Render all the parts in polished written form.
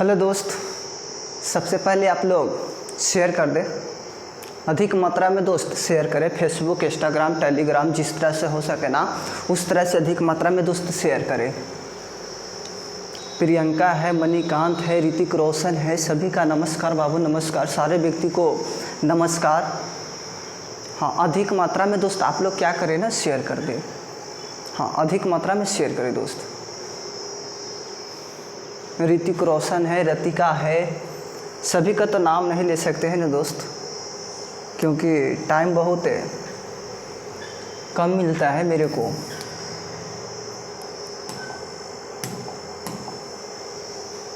Hello दोस्त, सबसे पहले आप लोग शेयर कर दें, अधिक मात्रा में दोस्त शेयर करें। फेसबुक, इंस्टाग्राम, टेलीग्राम, जिस तरह से हो सके ना उस तरह से अधिक मात्रा में दोस्त शेयर करें। प्रियंका है, मणिकांत है, ऋतिक रोशन है, सभी का नमस्कार बाबू, नमस्कार। सारे व्यक्ति को नमस्कार। हाँ, अधिक मात्रा में दोस्त आप लोग क्या करें ना, शेयर कर दें। हाँ, अधिक मात्रा में शेयर करें दोस्त। ऋतिक रोशन है, रतिका है, सभी का तो नाम नहीं ले सकते हैं ना दोस्त, क्योंकि टाइम बहुत कम मिलता है मेरे को।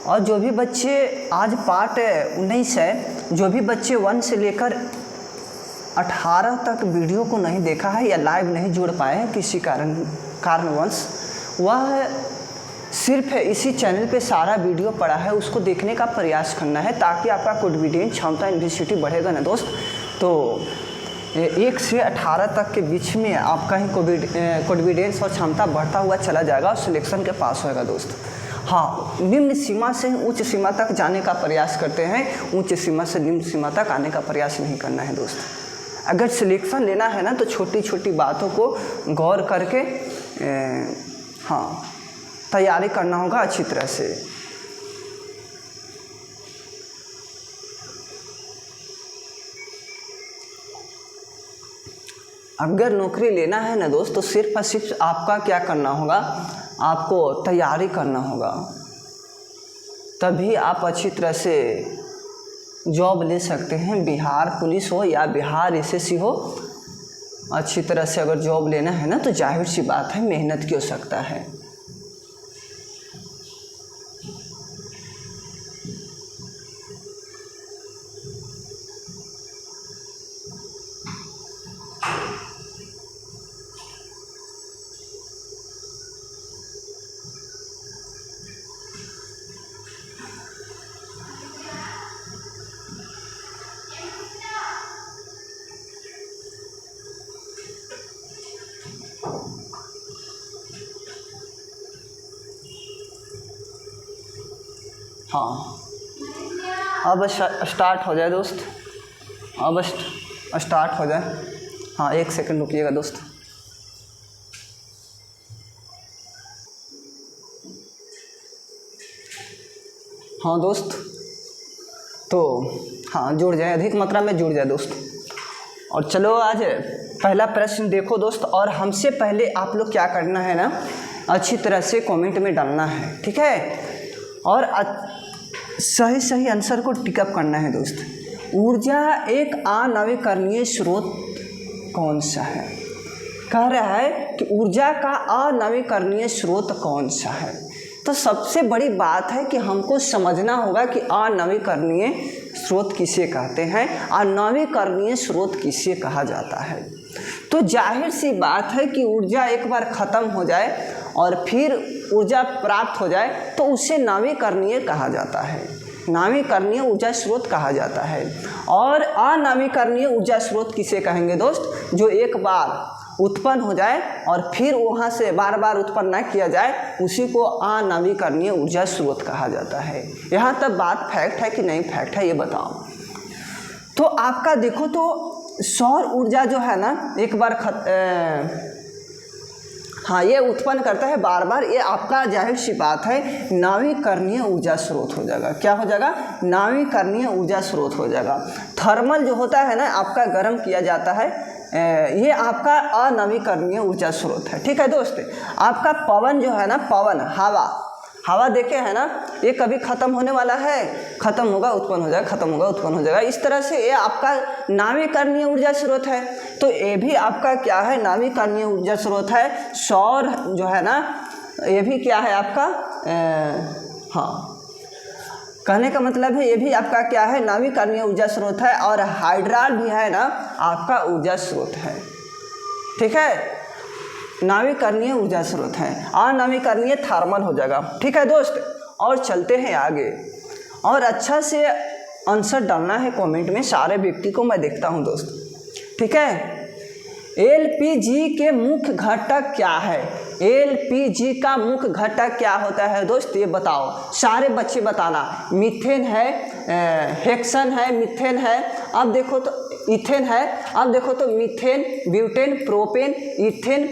और जो भी बच्चे आज पार्ट 19 है, जो भी बच्चे 1 से लेकर 18 तक वीडियो को नहीं देखा है या लाइव नहीं जुड़ पाए हैं किसी कारणवश, वह सिर्फ इसी चैनल पे सारा वीडियो पड़ा है, उसको देखने का प्रयास करना है, ताकि आपका कॉन्फिडेंस, क्षमता, इंटेंसिटी बढ़ेगा ना दोस्त। तो 1 से 18 तक के बीच में आपका ही कॉन्फिडेंस और क्षमता बढ़ता हुआ चला जाएगा और सिलेक्शन के पास होएगा दोस्त। हाँ, निम्न सीमा से उच्च सीमा तक जाने का प्रयास करते हैं, उच्च सीमा से निम्न सीमा तक आने का प्रयास नहीं करना है दोस्त। अगर सिलेक्शन लेना है ना तो छोटी छोटी बातों को गौर करके हाँ तैयारी करना होगा अच्छी तरह से। अगर नौकरी लेना है ना दोस्त तो सिर्फ और सिर्फ आपका क्या करना होगा, आपको तैयारी करना होगा, तभी आप अच्छी तरह से जॉब ले सकते हैं। बिहार पुलिस हो या बिहार एसएससी हो, अच्छी तरह से अगर जॉब लेना है ना तो जाहिर सी बात है मेहनत की आवश्यकता है। हाँ, अब स्टार्ट हो जाए दोस्त, अब स्टार्ट हो जाए। हाँ, 1 सेकंड रुकिएगा दोस्त। हाँ दोस्त, तो हाँ जुड़ जाए, अधिक मात्रा में जुड़ जाए दोस्त। और चलो आज पहला प्रश्न देखो दोस्त, और हमसे पहले आप लोग क्या करना है ना, अच्छी तरह से कमेंट में डालना है, ठीक है, और सही आंसर को टिकअप करना है दोस्त। ऊर्जा एक अनवीकरणीय स्रोत कौन सा है? कह रहा है कि ऊर्जा का अनवीकरणीय स्रोत कौन सा है। तो सबसे बड़ी बात है कि हमको समझना होगा कि अनवीकरणीय स्रोत किसे कहते हैं, अनवीकरणीय स्रोत किसे कहा जाता है। तो जाहिर सी बात है कि ऊर्जा एक बार ख़त्म हो जाए और फिर ऊर्जा प्राप्त हो जाए तो उसे नवीकरणीय कहा जाता है, नवीकरणीय ऊर्जा स्रोत कहा जाता है। और अनवीकरणीय ऊर्जा स्रोत किसे कहेंगे दोस्त? जो एक बार उत्पन्न हो जाए और फिर वहाँ से बार बार उत्पन्न न किया जाए, उसी को अनवीकरणीय ऊर्जा स्रोत कहा जाता है। यहाँ तक बात फैक्ट है कि नहीं फैक्ट है ये बताओ। तो आपका देखो तो सौर ऊर्जा जो है ना, एक बार हाँ ये उत्पन्न करता है बार बार, ये आपका जाहिर सी बात है नवीकरणीय ऊर्जा स्रोत हो जाएगा। क्या हो जाएगा? नवीकरणीय ऊर्जा स्रोत हो जाएगा। थर्मल जो होता है ना, आपका गर्म किया जाता है, ये आपका अनवीकरणीय ऊर्जा स्रोत है, ठीक है दोस्त। आपका पवन जो है ना, पवन हवा देखे है ना, ये कभी ख़त्म होने वाला है, ख़त्म होगा उत्पन्न हो जाएगा, ख़त्म होगा उत्पन्न हो जाएगा। इस तरह से ये आपका नवीकरणीय ऊर्जा स्रोत है। तो ये भी आपका क्या है? नवीकरणीय ऊर्जा स्रोत है। सौर जो है ना, ये भी क्या है आपका हाँ, कहने का मतलब है ये भी आपका क्या है? नवीकरणीय ऊर्जा स्रोत है। और हाइड्राल भी है ना, आपका ऊर्जा स्रोत है, ठीक है, नवीकरणीय ऊर्जा स्रोत है। अनवीकरणीय थर्मल हो जाएगा, ठीक है दोस्त। और चलते हैं आगे, और अच्छा से आंसर डालना है कमेंट में, सारे व्यक्ति को मैं देखता हूं दोस्त, ठीक है। एलपीजी के मुख्य घटक क्या है? एलपीजी का मुख्य घटक क्या होता है दोस्त, ये बताओ, सारे बच्चे बताना। मीथेन है, हेक्सन है, मिथेन है, अब देखो तो इथेन है, अब देखो तो methane, butane, propane, ethane,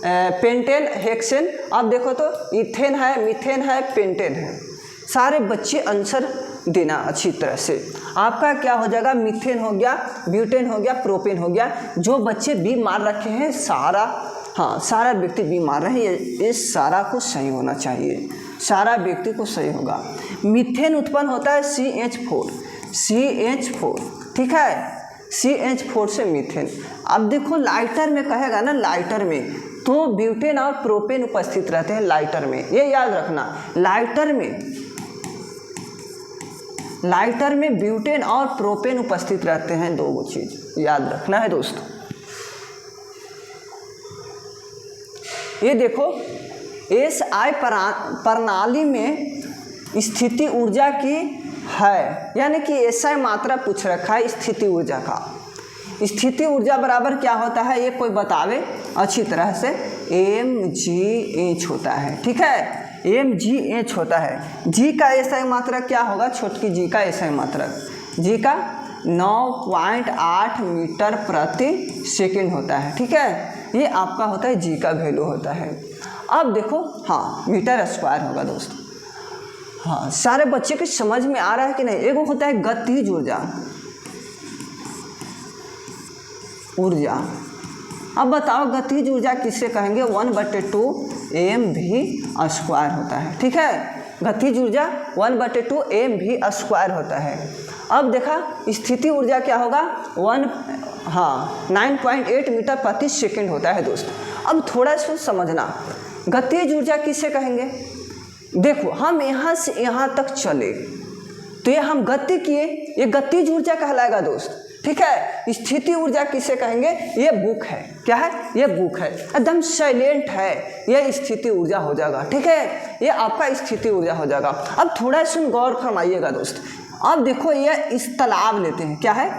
pentane, hexane, अब देखो तो इथेन है, मिथेन है, पेंटेन है। सारे बच्चे आंसर देना अच्छी तरह से। आपका क्या हो जाएगा, मीथेन हो गया, ब्यूटेन हो गया, प्रोपेन हो गया। जो बच्चे बी मार रखे हैं सारा, हाँ सारा व्यक्ति बी मार रहे हैं, ये सारा को सही होना चाहिए, सारा व्यक्ति को सही होगा। मीथेन उत्पन्न होता है CH4, ठीक है, CH4 से मीथेन। अब देखो लाइटर में कहेगा ना, लाइटर में तो ब्यूटेन और प्रोपेन उपस्थित रहते हैं लाइटर में, ये याद रखना। लाइटर में ब्यूटेन और प्रोपेन उपस्थित रहते हैं, दो चीज याद रखना है दोस्तों। ये देखो SI प्रणाली में स्थिति ऊर्जा की है, यानी कि SI मात्रा पूछ रखा है स्थिति ऊर्जा का। स्थिति ऊर्जा बराबर क्या होता है, ये कोई बतावे अच्छी तरह से, mgh होता है, ठीक है, mgh होता है। जी का SI मात्रक क्या होगा, छोटकी जी का SI मात्रक, जी का 9.8 मीटर प्रति सेकंड होता है, ठीक है, ये आपका होता है जी का वैल्यू होता है। अब देखो, हाँ मीटर स्क्वायर होगा दोस्तों। हाँ सारे बच्चे के समझ में आ रहा है कि नहीं। एगो होता है गतिज ऊर्जा। अब बताओ गतिज ऊर्जा किससे कहेंगे, 1/2 mv² होता है, ठीक है, गतिज ऊर्जा 1/2 mv² होता है। अब देखा स्थिति ऊर्जा क्या होगा, 9.8 मीटर प्रति सेकंड होता है दोस्तों। अब थोड़ा सा समझना, गतिज ऊर्जा किससे कहेंगे। देखो हम यहाँ से यहाँ तक चले तो ये हम गति किए, ये गतिज ऊर्जा कहलाएगा दोस्त, ठीक है। स्थिति ऊर्जा किसे कहेंगे, ये बुक है, क्या है, ये बुक है, एकदम साइलेंट है, ये स्थिति ऊर्जा हो जाएगा, ठीक है, ये आपका स्थिति ऊर्जा हो जाएगा। अब थोड़ा सुन गौर फरमाइएगा दोस्त। अब देखो ये इस तालाब लेते हैं, क्या है,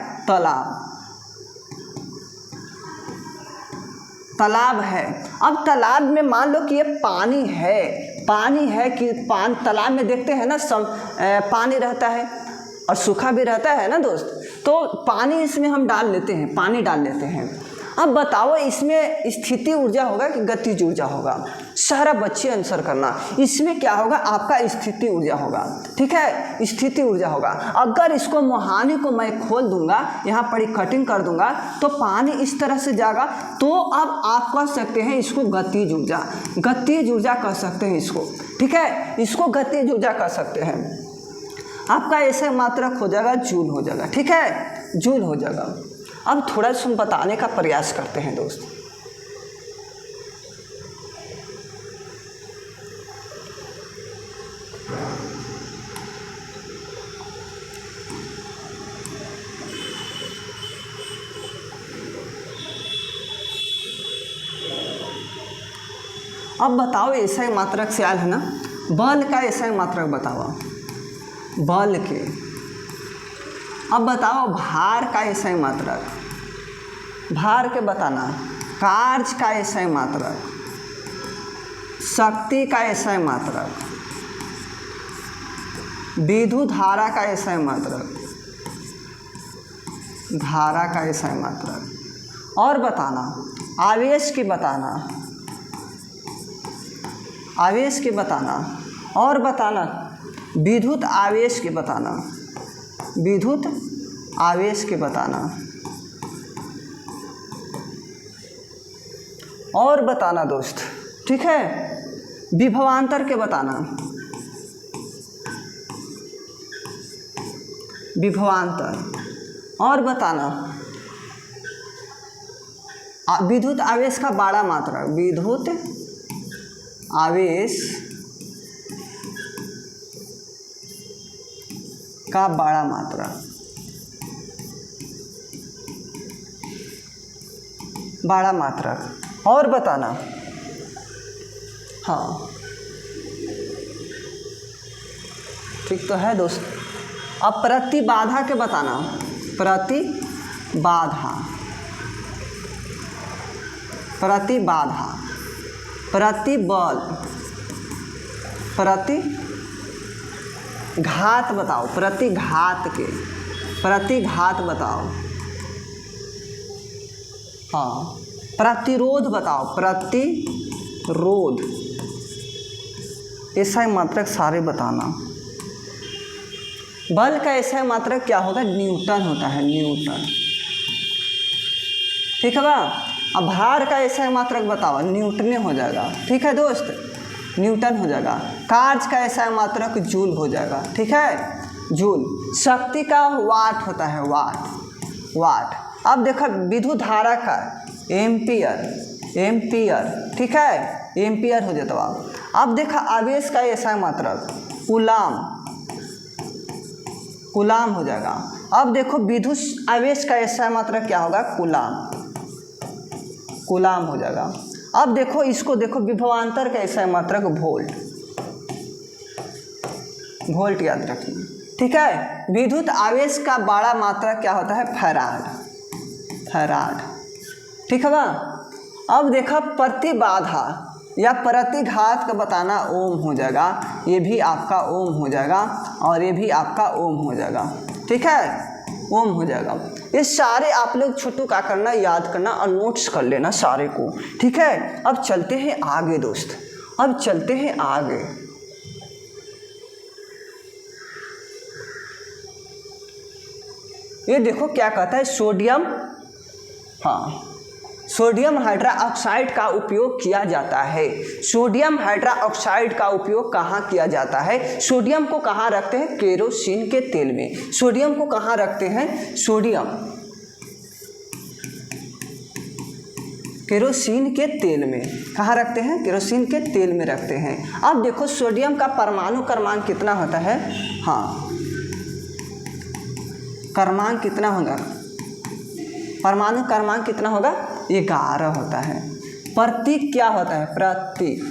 तालाब है। अब तालाब में मान लो कि ये पानी है कि तालाब में देखते हैं ना, पानी रहता है और सूखा भी रहता है ना दोस्त, तो पानी इसमें हम पानी डाल लेते हैं। अब बताओ इसमें स्थिति ऊर्जा होगा कि गतिज ऊर्जा होगा, सारा बच्चे आंसर करना। इसमें क्या होगा, आपका स्थिति ऊर्जा होगा, ठीक है, स्थिति ऊर्जा होगा। अगर इसको मुहाने को मैं खोल दूंगा, यहाँ पर कटिंग कर दूंगा तो पानी इस तरह से जाएगा, तो अब आप कह सकते हैं इसको गतिज ऊर्जा कह सकते हैं इसको, ठीक है, इसको गतिज ऊर्जा कह सकते हैं। आपका ऐसे मात्रक हो जाएगा, जूल हो जाएगा, ठीक है, जूल हो जाएगा। अब थोड़ा सा बताने का प्रयास करते हैं दोस्त। अब बताओ ऐसा ही मात्रक से आयल है ना, बल का ऐसा ही मात्रक बताओ, बल के। अब बताओ भार का ऐसा ही मात्रक, भार के बताना, कार्य का ऐसा ही मात्रक, शक्ति का ऐसा ही मात्रक, विद्युत धारा का ऐसा ही मात्रक, धारा का ऐसा ही मात्रक, और बताना आवेश की बताना, आवेश के बताना, और बताना विद्युत आवेश के बताना, विद्युत आवेश के बताना, और बताना दोस्त, ठीक है, विभवांतर के बताना, विभवांतर, और बताना विद्युत आवेश का बड़ा मात्रक, विद्युत आवेश का बड़ा मात्रक, बड़ा मात्रक, और बताना, हाँ ठीक तो है दोस्त। अब प्रतिबाधा के बताना, प्रतिबाधा, प्रतिबाधा, प्रतिबल, प्रतिघात बताओ, प्रतिघात के, प्रतिघात बताओ। हाँ, प्रतिरोध बताओ, प्रतिरोध। ऐसा मात्रक सारे बताना। बल का ऐसा मात्रक क्या होगा? न्यूटन होता है, न्यूटन। ठीक है बा। अब भार का ऐसा मात्रक बताओ, न्यूटन हो जाएगा। ठीक है दोस्त, न्यूटन हो जाएगा। कार्य का ऐसा मात्रक जूल हो जाएगा। ठीक है, जूल। शक्ति का वाट होता है, वाट, वाट। अब देखो विद्युत धारा का एम्पियर, एम्पियर। ठीक है, एम्पियर हो जाता है। अब देखा आवेश का ऐसा मात्रक कूलाम, कूलाम हो जाएगा। अब देखो विद्युत आवेश का ऐसा मात्रक क्या होगा? कूलाम, कूलाम हो जाएगा। अब देखो इसको देखो, विभवांतर का ऐसा मात्रक वोल्ट, वोल्ट याद रखिए। ठीक है, विद्युत आवेश का बड़ा मात्रक क्या होता है? Farad, farad. ठीक है ना। अब देखा प्रतिबाधा या प्रतिघात का बताना ओम हो जाएगा, ये भी आपका ओम हो जाएगा और ये भी आपका ओम हो जाएगा। ठीक है, ओम हो जाएगा। ये सारे आप लोग छोटू का करना, याद करना और नोट्स कर लेना सारे को। ठीक है, अब चलते हैं आगे दोस्त, अब चलते हैं आगे। ये देखो क्या कहता है, सोडियम, हाँ, सोडियम हाइड्रोक्साइड का उपयोग किया जाता है। सोडियम हाइड्रोक्साइड का उपयोग कहाँ किया जाता है? सोडियम को कहाँ रखते हैं? केरोसिन के तेल में। सोडियम को कहाँ रखते हैं? सोडियम केरोसिन के तेल में। कहाँ रखते हैं? केरोसिन के तेल में रखते हैं। अब देखो सोडियम का परमाणु क्रमांक कितना होता है? हाँ, क्रमांक कितना होगा? परमाणु क्रमांक कितना होगा? 11 होता है। प्रतीक क्या होता है? प्रतीक,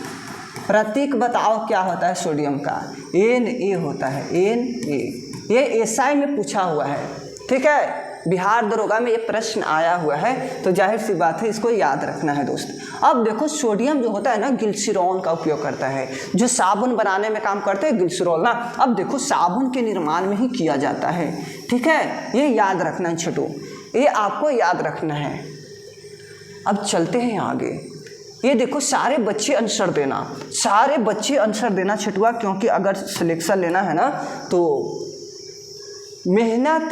प्रतीक बताओ क्या होता है सोडियम का? Na होता है, Na। ये एसआई में पूछा हुआ है। ठीक है, बिहार दरोगा में ये प्रश्न आया हुआ है, तो जाहिर सी बात है इसको याद रखना है दोस्त। अब देखो सोडियम जो होता है ना, ग्लिसरॉल का उपयोग करता है। जो साबुन बनाने में काम करते हैं ग्लिसरॉल ना, अब देखो साबुन के निर्माण में ही किया जाता है। ठीक है, ये याद रखना है छोटू, ये आपको याद रखना है। अब चलते हैं आगे। ये देखो सारे बच्चे आंसर देना, सारे बच्चे आंसर देना छठुआ, क्योंकि अगर सिलेक्शन लेना है ना तो मेहनत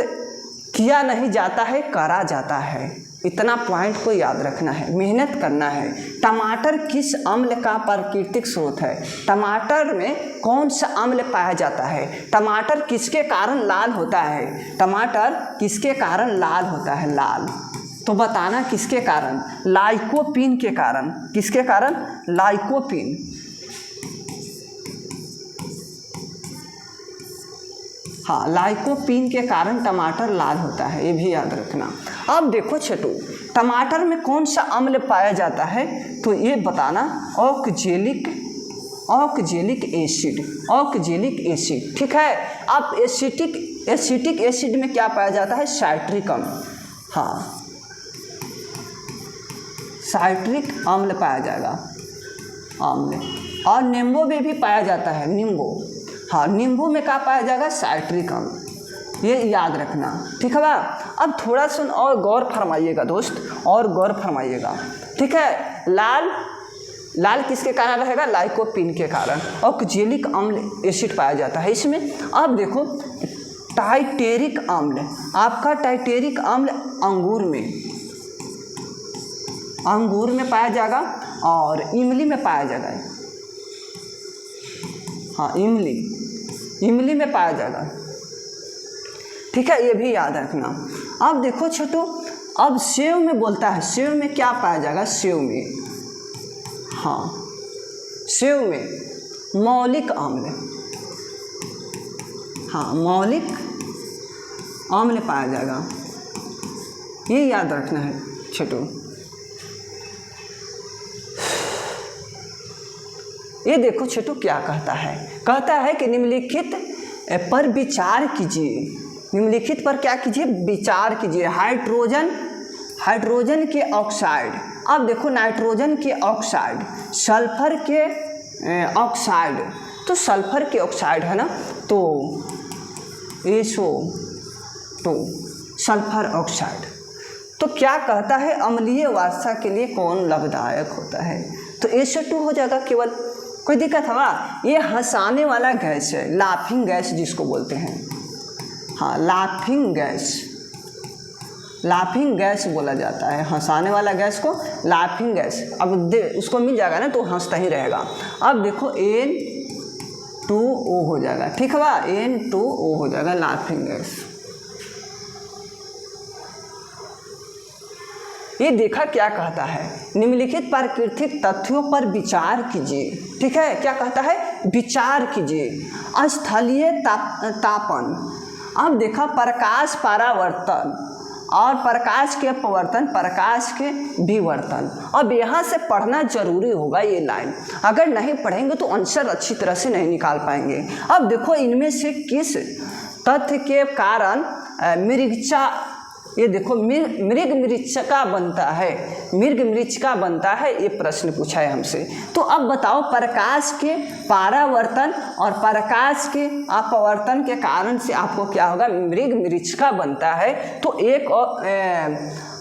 किया नहीं जाता है, करा जाता है। इतना पॉइंट को याद रखना है, मेहनत करना है। टमाटर किस अम्ल का प्राकृतिक स्रोत है? टमाटर में कौन सा अम्ल पाया जाता है? टमाटर किसके कारण लाल होता है? टमाटर किसके कारण लाल होता है? लाल, तो बताना किसके कारण? लाइकोपीन के कारण। किसके कारण? लाइकोपीन। हाँ, लाइकोपीन के कारण टमाटर लाल होता है, ये भी याद रखना। अब देखो छोटू, टमाटर में कौन सा अम्ल पाया जाता है? तो ये बताना, oxalic, oxalic acid, oxalic acid. ठीक है, अब एसिटिक एसिड में क्या पाया जाता है? साइट्रिक अम्ल। हाँ, साइट्रिक अम्ल पाया जाएगा, अम्ल। और नींबू में भी पाया जाता है, नींबू। हाँ, नींबू में क्या पाया जाएगा? साइट्रिक अम्ल। ये याद रखना। ठीक है बा। अब थोड़ा सा और गौर फरमाइएगा दोस्त, और गौर फरमाइएगा। ठीक है, लाल, लाल किसके कारण रहेगा? लाइकोपीन के कारण। ऑक्जेलिक अम्ल एसिड पाया जाता है इसमें। अब देखो टाइटेरिक अम्ल, आपका टाइटेरिक अम्ल अंगूर में, अंगूर में पाया जाएगा और इमली में पाया जाएगा। हाँ, इमली, इमली में पाया जाएगा। ठीक है, ये भी याद रखना। अब देखो छोटू, अब सेव में बोलता है, सेव में क्या पाया जाएगा? सेव में, हाँ, सेव में मौलिक अम्ल। हाँ, मौलिक अम्ल पाया जाएगा, ये याद रखना है छोटू। ये देखो छोटू क्या कहता है, कहता है कि निम्नलिखित पर विचार कीजिए। निम्नलिखित पर क्या कीजिए? विचार कीजिए। हाइड्रोजन, हाइड्रोजन के ऑक्साइड, अब देखो नाइट्रोजन के ऑक्साइड, सल्फर के ऑक्साइड, तो सल्फर के ऑक्साइड है ना, तो SO2 सल्फर ऑक्साइड। तो क्या कहता है अम्लीय वर्षा के लिए कौन लाभदायक होता है, तो SO2 हो जाएगा केवल। कोई दिक्कत है? ये हंसाने वाला गैस है, लाफिंग गैस जिसको बोलते हैं। हाँ, लाफिंग गैस, लाफिंग गैस बोला जाता है, हंसाने वाला गैस को लाफिंग गैस। अब उसको मिल जाएगा ना तो हंसता ही रहेगा। अब देखो N2O हो जाएगा, ठीक है, N2O हो जाएगा लाफिंग गैस। ये देखा क्या कहता है, निम्नलिखित प्राकृतिक तथ्यों पर विचार कीजिए, ठीक है, क्या कहता है, विचार कीजिए। स्थलीय तापन, अब देखा प्रकाश परावर्तन और प्रकाश के अपवर्तन, प्रकाश के विवर्तन। अब यहाँ से पढ़ना जरूरी होगा ये लाइन, अगर नहीं पढ़ेंगे तो आंसर अच्छी तरह से नहीं निकाल पाएंगे। अब देखो इनमें से किस तथ्य के कारण मृगचा, ये देखो मृग मृच्छका बनता है, मृग मृच्छका बनता है, ये प्रश्न पूछा है हमसे। तो अब बताओ प्रकाश के परावर्तन और प्रकाश के अपवर्तन के कारण से आपको क्या होगा, मृग मृच्छका बनता है। तो एक और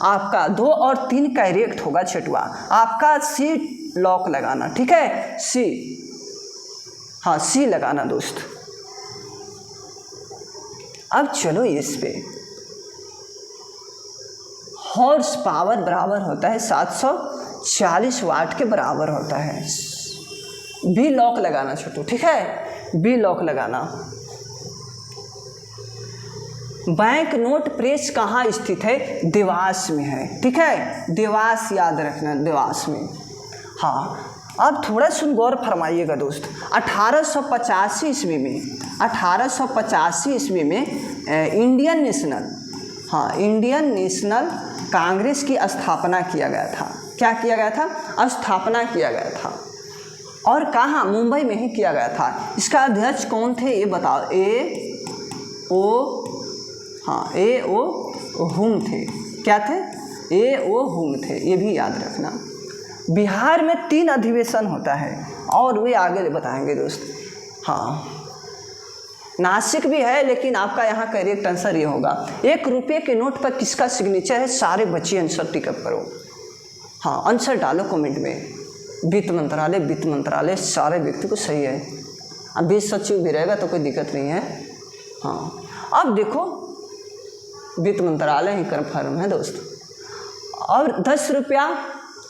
आपका 2 और 3 करेक्ट होगा छठवा, आपका C लॉक लगाना, ठीक है, C, हाँ C लगाना दोस्त। अब चलो इस पे, हॉर्स पावर बराबर होता है 740 वाट के बराबर होता है। बी लॉक लगाना छोटू, ठीक है, बी लॉक लगाना। बैंक नोट प्रेस कहाँ स्थित है, देवास में है, ठीक है, देवास याद रखना, देवास में। हाँ, अब थोड़ा सुन गौर फरमाइएगा दोस्त। 1885 ईस्वी में, 1885 ईस्वी में इंडियन नेशनल, हाँ इंडियन नेशनल कांग्रेस की स्थापना किया गया था। क्या किया गया था, स्थापना किया गया था, और कहाँ, मुंबई में ही किया गया था। इसका अध्यक्ष कौन थे ये बताओ, A.O. हुम थे। क्या थे, A.O. हुम थे, ये भी याद रखना। बिहार में 3 अधिवेशन होता है और वे आगे बताएंगे दोस्त। हाँ, नासिक भी है, लेकिन आपका यहाँ करेक्ट आंसर ये होगा। 1 रुपये के नोट पर किसका सिग्नेचर है, सारे बच्चे आंसर टिकअप करो। हाँ, आंसर डालो कमेंट में, वित्त मंत्रालय, वित्त मंत्रालय, सारे व्यक्ति को सही है। अब वित्त सचिव भी रहेगा तो कोई दिक्कत नहीं है। हाँ, अब देखो वित्त मंत्रालय ही कन्फर्म है दोस्त। और 10 रुपया,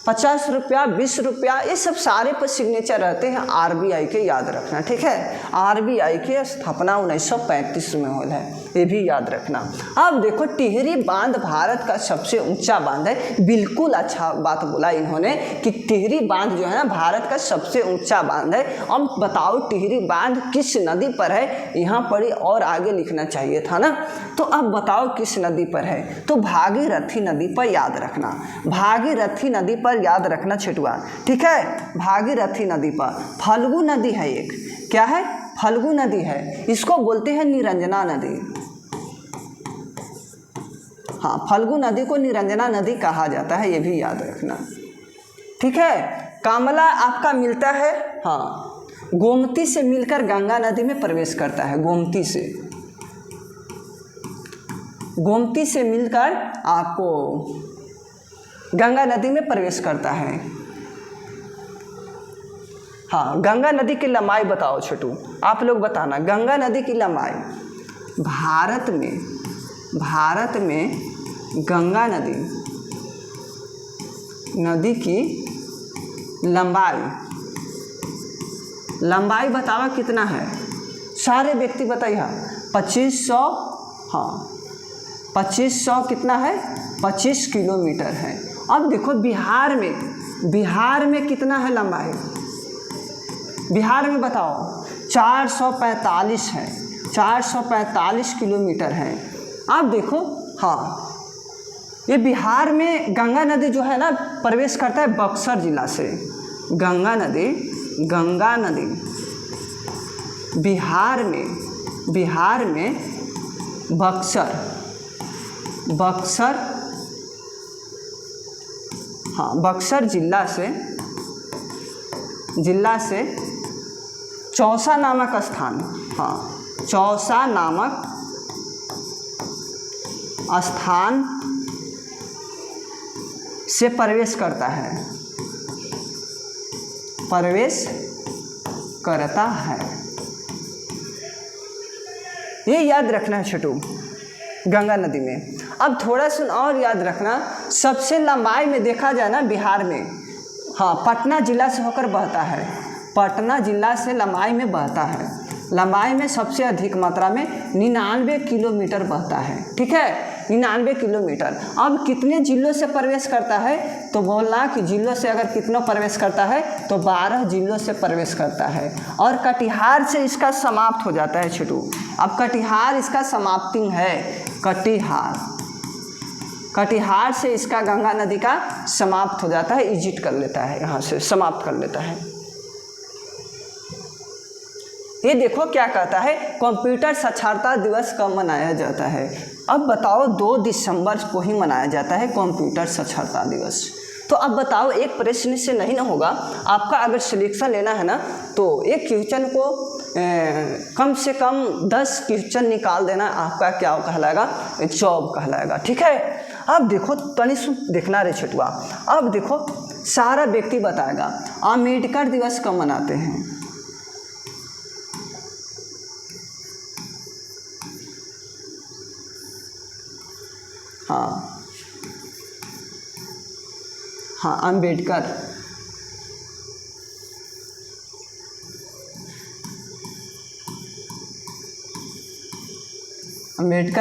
50 रुपया, 20 रुपया, ये सब सारे पर सिग्नेचर रहते हैं RBI के, याद रखना, ठीक है। RBI की स्थापना 1935 में हुई है, ये भी याद रखना। अब देखो टिहरी बांध भारत का सबसे ऊंचा बांध है। बिल्कुल अच्छा बात बोला इन्होंने कि टिहरी बांध जो है ना भारत का सबसे ऊंचा बांध है। अब बताओ टिहरी बांध किस नदी पर है, यहाँ पर ही और आगे लिखना चाहिए था ना। तो अब बताओ किस नदी पर है, तो भागीरथी नदी पर, याद रखना, भागीरथी नदी पर याद रखना छिटुआ, ठीक है, भागीरथी नदी पर। फल्गु नदी है एक, क्या है, फल्गु नदी है, इसको बोलते हैं निरंजना नदी। हाँ, फल्गु नदी को निरंजना नदी कहा जाता है, ये भी याद रखना, ठीक है। कामला आपका मिलता है, हाँ, गोमती से मिलकर गंगा नदी में प्रवेश करता है, गोमती से, गोमती से मिलकर आपको गंगा नदी में प्रवेश करता है। हाँ, गंगा नदी की लंबाई बताओ छोटू, आप लोग बताना, गंगा नदी की लंबाई भारत में गंगा नदी की लंबाई बताओ कितना है, सारे व्यक्ति बताइए। 2500, हाँ 2500 कितना है, 25 किलोमीटर है। अब देखो बिहार में कितना है लंबाई, बिहार में बताओ 445 है, 445 किलोमीटर है। अब देखो, हाँ, ये बिहार में गंगा नदी जो है ना प्रवेश करता है बक्सर जिला से। गंगा नदी बिहार में बक्सर, हाँ, बक्सर जिला से चौसा नामक स्थान, हाँ, चौसा नामक स्थान से प्रवेश करता है, प्रवेश करता है। ये याद रखना है छोटू, गंगा नदी में। अब थोड़ा सा और याद रखना, सबसे लंबाई में देखा जाए ना बिहार में, हाँ, पटना जिला से होकर बहता है, पटना जिला से लंबाई में बहता है, लंबाई में सबसे अधिक मात्रा में 99 किलोमीटर बहता है, ठीक है, 99 किलोमीटर। अब कितने जिलों से प्रवेश करता है, तो बोलना कि जिलों से अगर कितना प्रवेश करता है तो 12 जिलों से प्रवेश करता है, और कटिहार से इसका समाप्त हो जाता है छोटू। अब कटिहार इसका समाप्ति है, कटिहार से इसका गंगा नदी का समाप्त हो जाता है, एग्जिट कर लेता है, यहाँ से समाप्त कर लेता है। ये देखो क्या कहता है, कंप्यूटर साक्षरता दिवस कब मनाया जाता है। अब बताओ 2 दिसंबर को ही मनाया जाता है कंप्यूटर साक्षरता दिवस। तो अब बताओ, एक प्रश्न से नहीं ना होगा, आपका अगर सिलेक्शन लेना है ना तो एक क्वेश्चन को कम से कम 10 क्वेश्चन निकाल देना, आपका क्या कहलाएगा, जॉब कहलाएगा, ठीक है। अब देखो तनिष देखना रे छुटुआ, अब देखो सारा व्यक्ति बताएगा अम्बेडकर दिवस कब मनाते हैं। हाँ हाँ, अम्बेडकर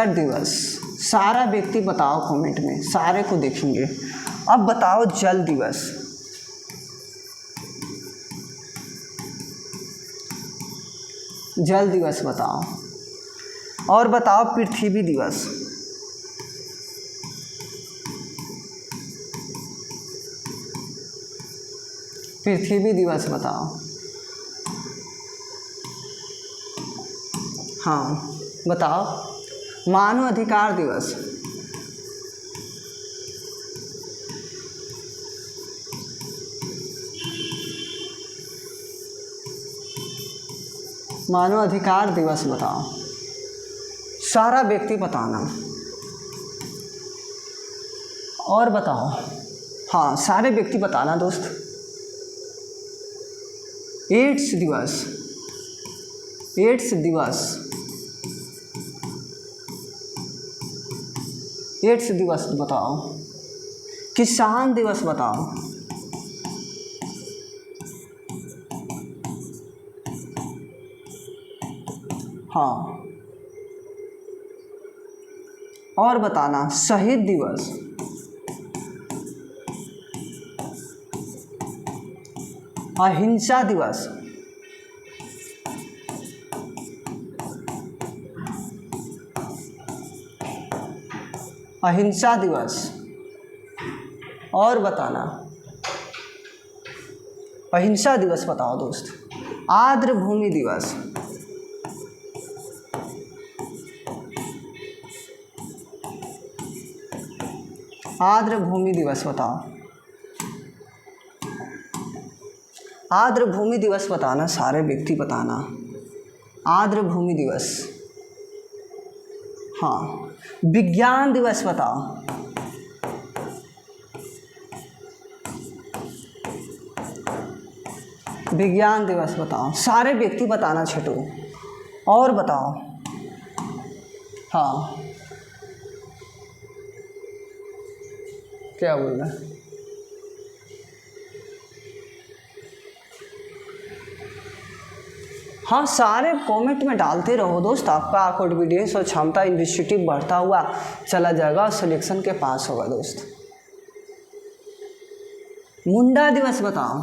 दिवस, सारा व्यक्ति बताओ कमेंट में, सारे को देखेंगे। अब बताओ जल दिवस, जल दिवस बताओ, और बताओ पृथ्वी दिवस, पृथ्वी दिवस बताओ। हाँ बताओ, मानव अधिकार दिवस, मानव अधिकार दिवस बताओ, सारा व्यक्ति बताना, और बताओ, हाँ सारे व्यक्ति बताना दोस्त। एड्स दिवस, एड्स दिवस, एड्स दिवस बताओ। किसान दिवस बताओ, हाँ, और बताना शहीद दिवस, अहिंसा दिवस, अहिंसा दिवस, और बताना अहिंसा दिवस बताओ दोस्त। आर्द्र भूमि दिवस, आर्द्र भूमि दिवस बताओ, आर्द्र भूमि दिवस बताना, सारे व्यक्ति बताना आर्द्र भूमि दिवस। हाँ, विज्ञान दिवस बताओ, विज्ञान दिवस बताओ, सारे व्यक्ति बताना छोटू, और बताओ। हाँ क्या बोल रहा है, हाँ सारे कमेंट में डालते रहो दोस्त, आपका कॉन्फिडेंस और क्षमता इनिशिएटिव बढ़ता हुआ चला जाएगा और सिलेक्शन के पास होगा दोस्त। मुंडा दिवस बताओ,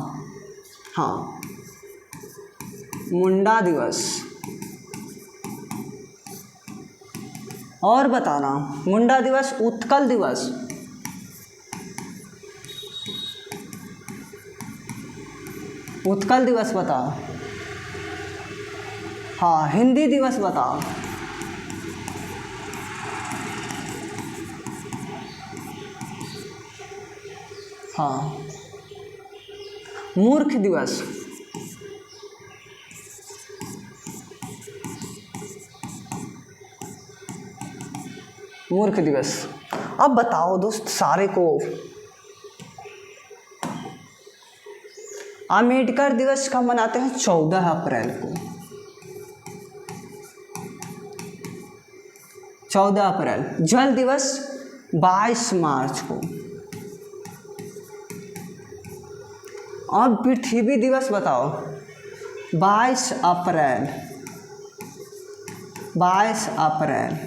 हाँ मुंडा दिवस, और बताना मुंडा दिवस। उत्कल दिवस, उत्कल दिवस बताओ। हाँ हिंदी दिवस बताओ। हाँ, मूर्ख दिवस। मूर्ख दिवस। अब बताओ दोस्त सारे को, अम्बेडकर दिवस कब मनाते हैं? 14 अप्रैल को। 14 अप्रैल। जल दिवस 22 मार्च को। और पृथ्वी दिवस बताओ? 22 अप्रैल। 22 अप्रैल।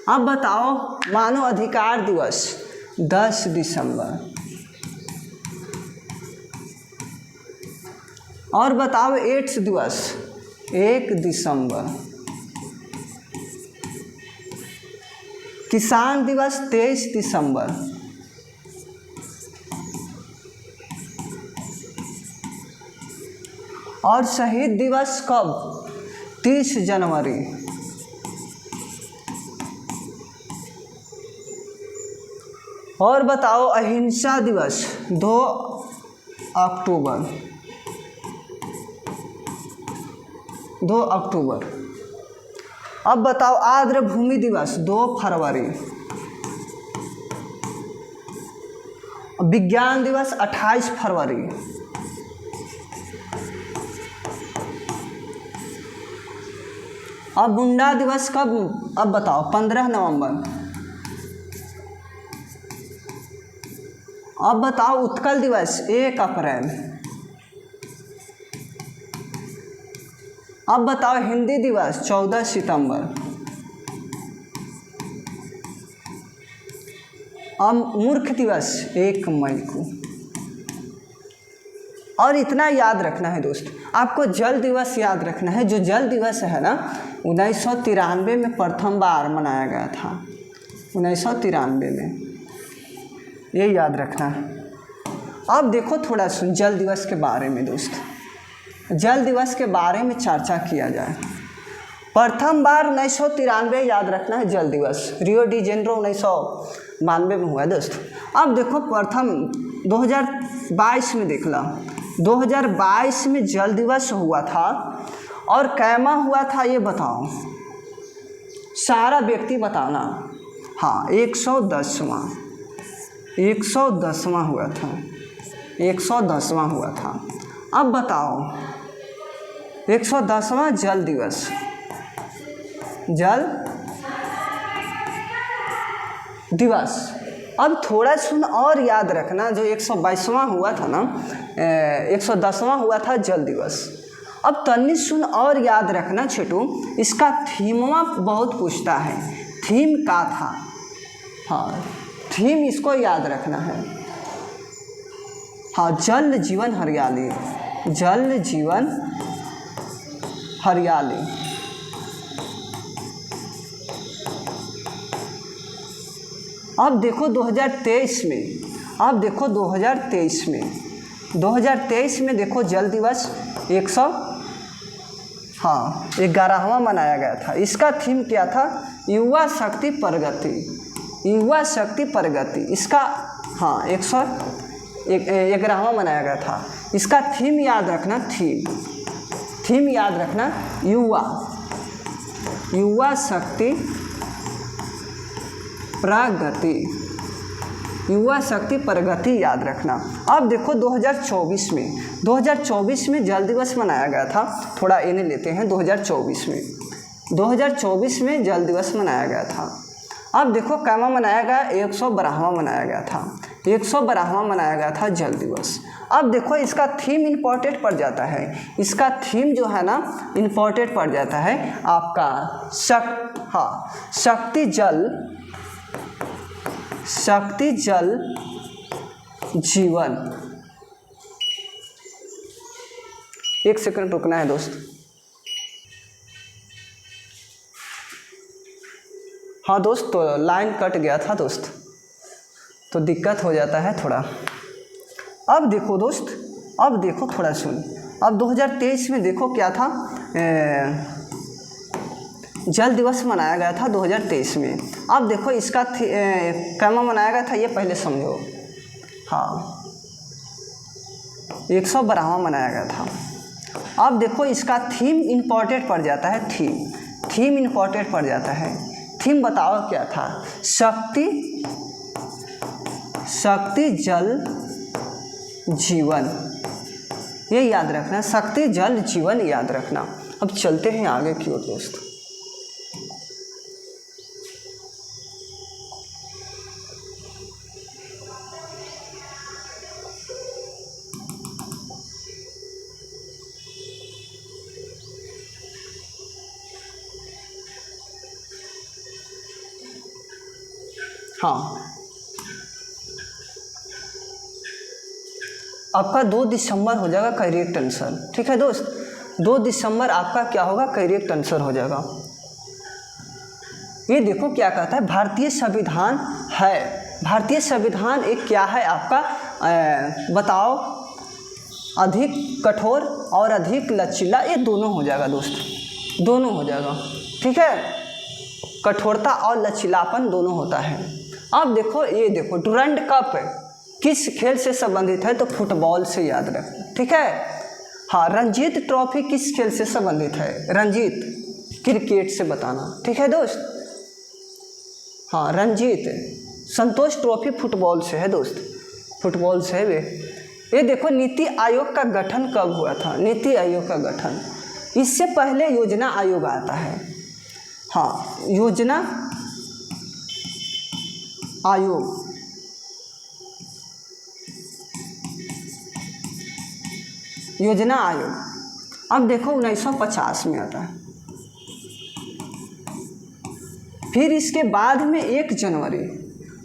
अब बताओ मानव अधिकार दिवस? 10 दिसंबर। और बताओ एड्स दिवस? 1 दिसंबर। किसान दिवस 23 दिसंबर। और शहीद दिवस कब? 30 जनवरी। और बताओ अहिंसा दिवस? 2 अक्टूबर। 2 अक्टूबर। अब बताओ आर्द्र भूमि दिवस? 2 फरवरी। विज्ञान दिवस 28 फरवरी। अब मुंडा दिवस कब? अब बताओ 15 नवंबर। अब बताओ उत्कल दिवस? 1 अप्रैल। अब बताओ हिंदी दिवस? 14 सितंबर। अब मूर्ख दिवस? 1 मई को। और इतना याद रखना है दोस्त, आपको जल दिवस याद रखना है। जो जल दिवस है ना, 1993 में प्रथम बार मनाया गया था। 1993 में, ये याद रखना है। अब देखो थोड़ा सुन जल दिवस के बारे में दोस्त, जल दिवस के बारे में चर्चा किया जाए। प्रथम बार 1993 याद रखना है जल दिवस। रियो डी जेनेरो 1992 में हुआ है दोस्त। अब देखो प्रथम 2022 में देख ला, 2022 में जल दिवस हुआ था। और कैमा हुआ था ये बताओ, सारा व्यक्ति बताना। हाँ, 110वां 110वां हुआ था। 110वां हुआ था। अब बताओ 110वां जल दिवस, जल दिवस। अब थोड़ा सुन और याद रखना, जो 122वां हुआ था ना, 110वां हुआ था जल दिवस। अब तन्नी सुन और याद रखना छोटू, इसका थीमवा बहुत पूछता है, थीम का था। हाँ, थीम इसको याद रखना है। हाँ, जल जीवन हरियाली, जल जीवन हरियाली। अब देखो 2023 में, अब देखो 2023 में, 2023 में देखो जल दिवस 11वां मनाया गया था। इसका थीम क्या था? युवा शक्ति प्रगति, युवा शक्ति प्रगति। इसका 111वां मनाया गया था। इसका थीम याद रखना, थीम याद रखना, युवा शक्ति प्रगति, युवा शक्ति प्रगति याद रखना। अब देखो 2024 में, 2024 में जल दिवस मनाया गया था। थोड़ा इन्हें लेते हैं। 2024 में जल दिवस मनाया गया था। अब देखो कैमा मनाया गया? 112वां मनाया गया था। 112वां मनाया गया था जल दिवस। अब देखो इसका थीम इम्पोर्टेंट पड़ जाता है। इसका थीम जो है ना इम्पोर्टेंट पड़ जाता है आपका शक्ति जल जीवन। 1 सेकंड रुकना है दोस्त। हाँ दोस्त, तो लाइन कट गया था दोस्त, तो दिक्कत हो जाता है थोड़ा। अब देखो दोस्त, अब देखो थोड़ा सुन। अब 2023 में देखो क्या था, जल दिवस मनाया गया था 2023 में। अब देखो इसका कैमा मनाया गया था, ये पहले समझो। हाँ, 112वां मनाया गया था। अब देखो इसका थीम इम्पोर्टेंट पड़ जाता है, थीम इम्पोर्टेंट पड़ जाता है। थीम बताओ क्या था? शक्ति जल जीवन, ये याद रखना, शक्ति जल जीवन याद रखना। अब चलते हैं आगे की ओर दोस्त। हाँ, आपका 2 दिसंबर हो जाएगा करेक्ट आंसर। ठीक है दोस्त, 2 दिसंबर आपका क्या होगा? करेक्ट आंसर हो जाएगा। ये देखो क्या कहता है, भारतीय संविधान है। भारतीय संविधान एक क्या है आपका? बताओ, अधिक कठोर और अधिक लचीला, ये दोनों हो जाएगा दोस्त, दोनों हो जाएगा। ठीक है, कठोरता और लचीलापन दोनों होता है। अब देखो, ये देखो डुरंड कप किस खेल से संबंधित है? तो फुटबॉल से याद रखना। ठीक है। हाँ, रंजीत ट्रॉफी किस खेल से संबंधित है? रंजीत क्रिकेट से बताना। ठीक है दोस्त। हाँ, रंजीत। संतोष ट्रॉफी फुटबॉल से है दोस्त, फुटबॉल से है वे। ये देखो, नीति आयोग का गठन कब हुआ था? नीति आयोग का गठन, इससे पहले योजना आयोग आता है। हाँ, योजना आयोग, योजना आयोग। अब देखो 1950 में आता है। फिर इसके बाद में 1 जनवरी,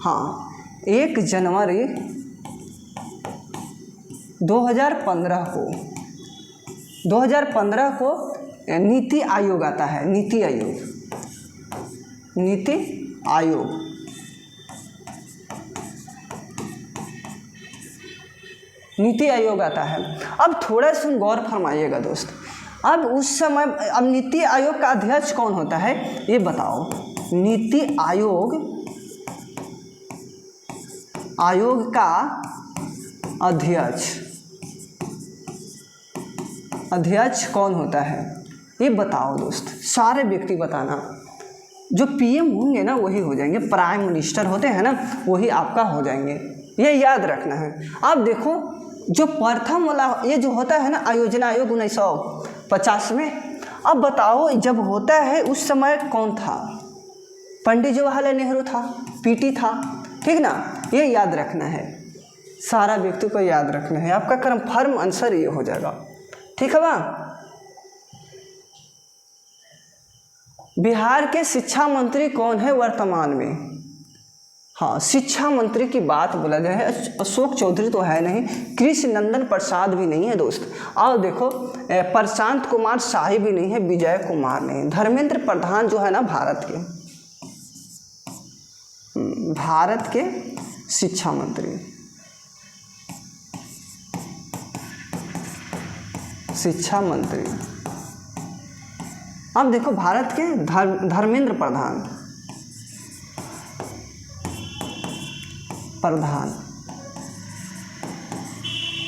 हाँ 1 जनवरी 2015 को नीति आयोग आता है। नीति आयोग नीति आयोग आता है। अब थोड़ा सा गौर फरमाइएगा दोस्त। अब उस समय, अब नीति आयोग का अध्यक्ष कौन होता है ये बताओ? नीति आयोग का अध्यक्ष कौन होता है ये बताओ दोस्त। सारे व्यक्ति बताना। जो पीएम होंगे ना वही हो जाएंगे, प्राइम मिनिस्टर होते हैं ना वही आपका हो जाएंगे, ये याद रखना है। अब देखो, जो प्रथम वाला ये जो होता है ना योजना आयोग 1950 में, अब बताओ जब होता है उस समय कौन था? पंडित जवाहरलाल नेहरू था, पीटी था। ठीक ना, ये याद रखना है, सारा व्यक्ति को याद रखना है। आपका कन्फर्म आंसर ये हो जाएगा। ठीक है बा? बिहार के शिक्षा मंत्री कौन है वर्तमान में? हाँ, शिक्षा मंत्री की बात बोला जाए अशोक चौधरी तो है नहीं, कृष्ण नंदन प्रसाद भी नहीं है दोस्त। और देखो, प्रशांत कुमार शाही भी नहीं है, विजय कुमार नहीं। धर्मेंद्र प्रधान जो है ना भारत के शिक्षा मंत्री, अब देखो भारत के धर्मेंद्र प्रधान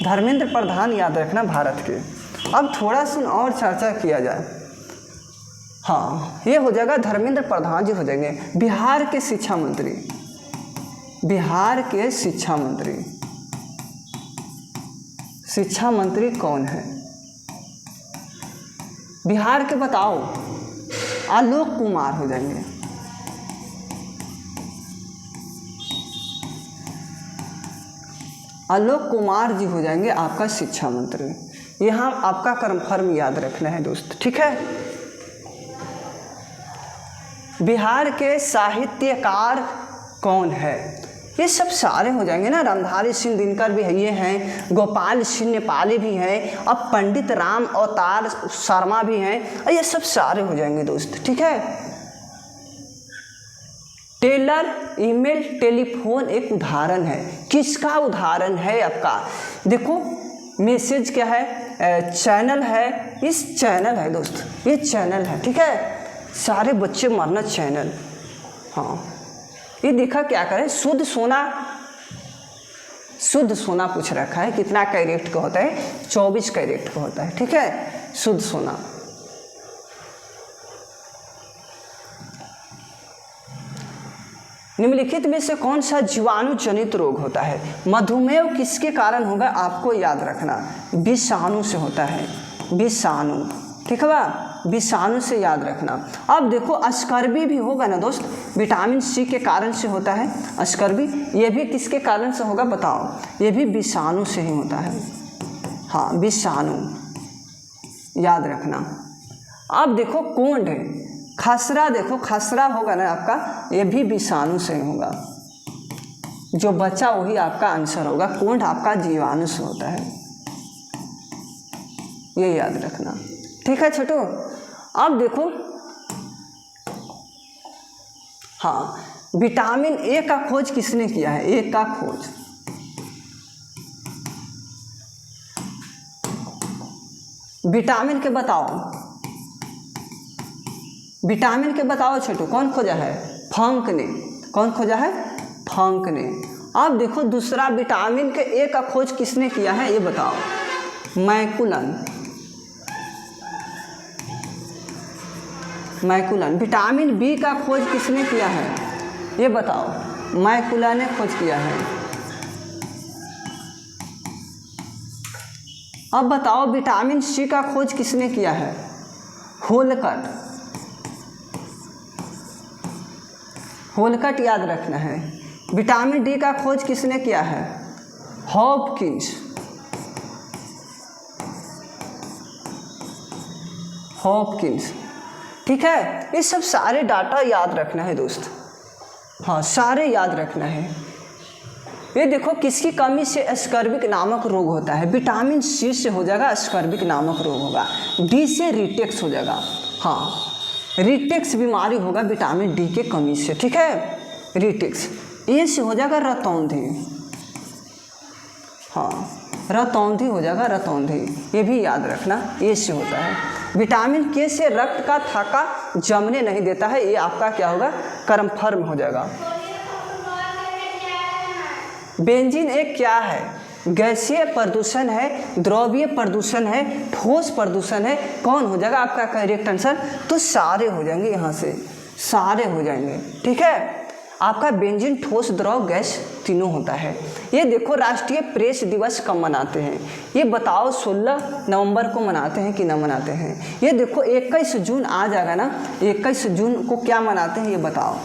धर्मेंद्र प्रधान याद रखना भारत के। अब थोड़ा सा और चर्चा किया जाए। हाँ, ये हो जाएगा धर्मेंद्र प्रधान जी हो जाएंगे बिहार के शिक्षा मंत्री कौन है बिहार के? बताओ। आलोक कुमार हो जाएंगे। आलोक कुमार जी हो जाएंगे आपका शिक्षा मंत्री। यहाँ आपका कन्फर्म याद रखना है दोस्त। ठीक है। बिहार के साहित्यकार कौन है? ये सब सारे हो जाएंगे ना। रामधारी सिंह दिनकर भी है, ये हैं। गोपाल सिंह नेपाली भी हैं। अब पंडित राम अवतार शर्मा भी हैं। और ये सब सारे हो जाएंगे दोस्त। ठीक है। टेलर ईमेल टेलीफोन एक उदाहरण है। किसका उदाहरण है आपका? देखो, मैसेज क्या है? चैनल है। इस चैनल है दोस्त, ये चैनल है। ठीक है। सारे बच्चे मारना चैनल। हाँ, ये देखा क्या करें, शुद्ध सोना शुद्ध सोना पूछ रखा है, कितना कैरेट का होता है? 24 कैरेट का होता है, ठीक है, शुद्ध सोना। निम्नलिखित में से कौन सा जीवाणु जनित रोग होता है? मधुमेह किसके कारण होगा? आपको याद रखना, विषाणु से होता है, विषाणु, ठीक है बा, विषाणु से याद रखना। अब देखो स्कर्वी भी होगा ना दोस्त, विटामिन सी के कारण से होता है स्कर्वी, ये भी किसके कारण से होगा बताओ? ये भी विषाणु से ही होता है, हाँ विषाणु, याद रखना। अब देखो कोंड है, खसरा, देखो खसरा होगा ना आपका, ये भी विषाणु से होगा, जो बचा वही आपका आंसर होगा। कोंड आपका जीवाणु से होता है, ये याद रखना, ठीक है छोटू। अब देखो, हाँ, विटामिन ए का खोज किसने किया है? ए का खोज, विटामिन के बताओ, विटामिन के बताओ छोटू, कौन खोजा है? फंक ने। कौन खोजा है? फंक ने। अब देखो दूसरा विटामिन के ए का खोज किसने किया है? ये बताओ, मैकुलन, मैकुलन। विटामिन बी का खोज किसने किया है? ये बताओ, मैकुलन ने खोज किया है। अब बताओ विटामिन सी का खोज किसने किया है? होलकट, होलकट याद रखना है। विटामिन डी का खोज किसने किया है? हॉपकिंस, हॉपकिंस, ठीक है। ये सब सारे डाटा याद रखना है दोस्त, हाँ सारे याद रखना है। ये देखो किसकी कमी से स्कर्विक नामक रोग होता है? विटामिन सी से हो जाएगा स्कर्विक नामक रोग होगा। डी से रिटेक्स हो जाएगा, हाँ रिटेक्स बीमारी होगा विटामिन डी के कमी से, ठीक है, रिटेक्स। ए से हो जाएगा रतौंधी, हाँ रतौंधी हो जाएगा, रतौंधी, ये भी याद रखना, ए से होता है। विटामिन के से रक्त का थाका जमने नहीं देता है, ये आपका क्या होगा? कर्मफर्म हो जाएगा। बेंजीन एक क्या है? गैसीय प्रदूषण है, द्रव्य प्रदूषण है, ठोस प्रदूषण है, कौन हो जाएगा आपका करेक्ट आंसर? तो सारे हो जाएंगे, यहाँ से सारे हो जाएंगे, ठीक है। आपका बेंजीन ठोस, द्रव, गैस तीनों होता है। ये देखो राष्ट्रीय प्रेस दिवस कब मनाते हैं? ये बताओ 16 नवंबर को मनाते हैं कि ना मनाते हैं? ये देखो 21 जून आ जाएगा ना, 21 जून को क्या मनाते हैं ये बताओ?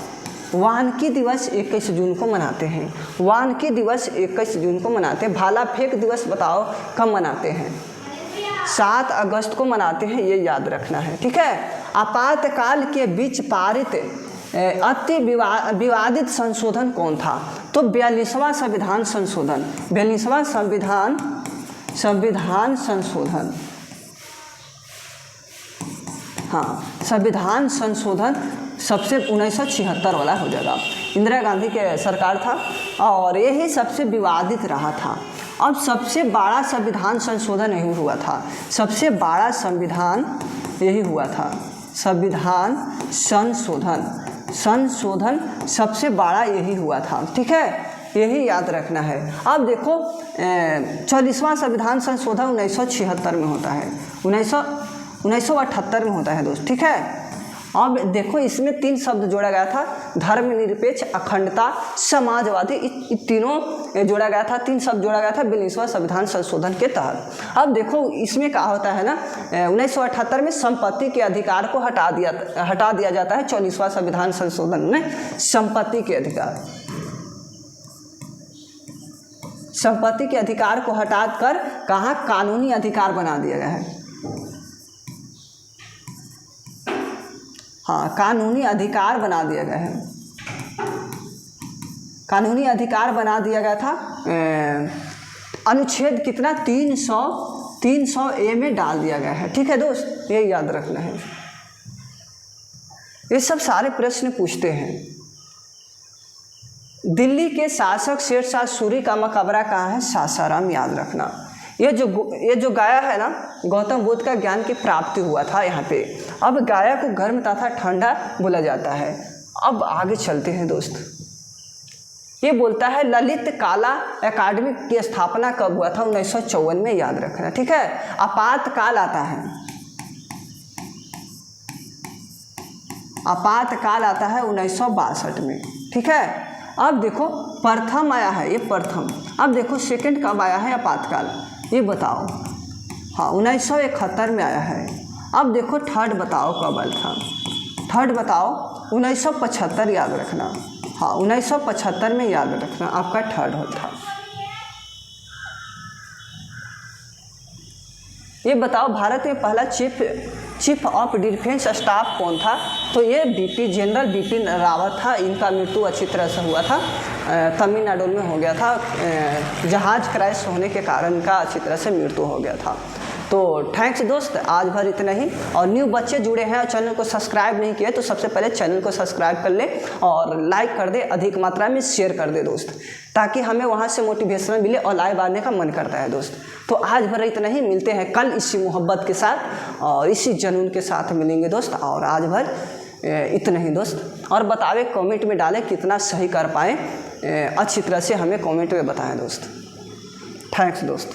वानिकी दिवस 21 जून को मनाते हैं, वानिकी दिवस 21 जून को मनाते हैं। भाला फेंक दिवस बताओ कब मनाते हैं? 7 अगस्त को मनाते हैं, ये याद रखना है, ठीक है। आपातकाल के बीच पारित अति विवादित संशोधन कौन था? तो 42वां संविधान संशोधन, 42वां संविधान संशोधन, हाँ संविधान संशोधन सबसे 1976 वाला हो जाएगा। इंदिरा गांधी के सरकार था और यही सबसे विवादित रहा था। अब सबसे बड़ा संविधान संशोधन यही हुआ था, सबसे बड़ा संविधान यही हुआ था, संविधान संशोधन सबसे बड़ा यही हुआ था, ठीक है, यही याद रखना है। अब देखो 40वां संविधान संशोधन 1976 में होता है, 1978 में होता है दोस्त, ठीक है। अब देखो इसमें 3 शब्द जोड़ा गया था, धर्मनिरपेक्ष, अखंडता, समाजवादी, तीनों जोड़ा गया था, 3 शब्द जोड़ा गया था 42वां संविधान संशोधन के तहत। अब देखो इसमें क्या होता है ना, 1978 में संपत्ति के अधिकार को हटा दिया जाता है। 44वां संविधान संशोधन में संपत्ति के अधिकार को हटाकर कहाँ कानूनी अधिकार बना दिया गया है, हाँ कानूनी अधिकार बना दिया गया है, कानूनी अधिकार बना दिया गया था। अनुच्छेद कितना 300A में डाल दिया गया है, ठीक है दोस्त, ये याद रखना है। ये सब सारे प्रश्न पूछते हैं। दिल्ली के शासक शेरशाह सूरी का मकबरा कहाँ है? सासाराम, याद रखना। ये जो गाया है ना, गौतम बुद्ध का ज्ञान की प्राप्ति हुआ था यहाँ पे। अब गाया को गर्म तथा ठंडा बोला जाता है। अब आगे चलते हैं दोस्त, ये बोलता है ललित कला अकादमी की स्थापना कब हुआ था? 1954 में, याद रखना, ठीक है। आपातकाल आता है, आपातकाल आता है 1962 में, ठीक है। अब देखो प्रथम आया है, ये प्रथम। अब देखो सेकंड कब आया है आपातकाल, ये बताओ। हाँ 1971 में आया है। अब देखो थर्ड बताओ कब आया था? थर्ड बताओ 1975, याद रखना। हाँ 1975 में, याद रखना, आपका थर्ड होता। ये बताओ भारत में पहला चीफ ऑफ डिफेंस स्टाफ कौन था? तो ये जनरल बिपिन रावत था। इनका मृत्यु अच्छी तरह से हुआ था, तमिलनाडु में हो गया था। जहाज़ क्रैश होने के कारण इनका अच्छी तरह से मृत्यु हो गया था। तो थैंक्स दोस्त, आज भर इतना ही। और न्यू बच्चे जुड़े हैं और चैनल को सब्सक्राइब नहीं किए तो सबसे पहले चैनल को सब्सक्राइब कर ले और लाइक कर दे, अधिक मात्रा में शेयर कर दे दोस्त, ताकि हमें वहाँ से मोटिवेशन मिले और लाइव आने का मन करता है दोस्त। तो आज भर इतना ही, मिलते हैं कल इसी मोहब्बत के साथ और इसी जुनून के साथ मिलेंगे दोस्त। और आज भर इतना ही दोस्त। और बतावे कमेंट में डालें कितना सही कर पाएँ, अच्छी तरह से हमें कमेंट में बताएं दोस्त। थैंक्स दोस्त।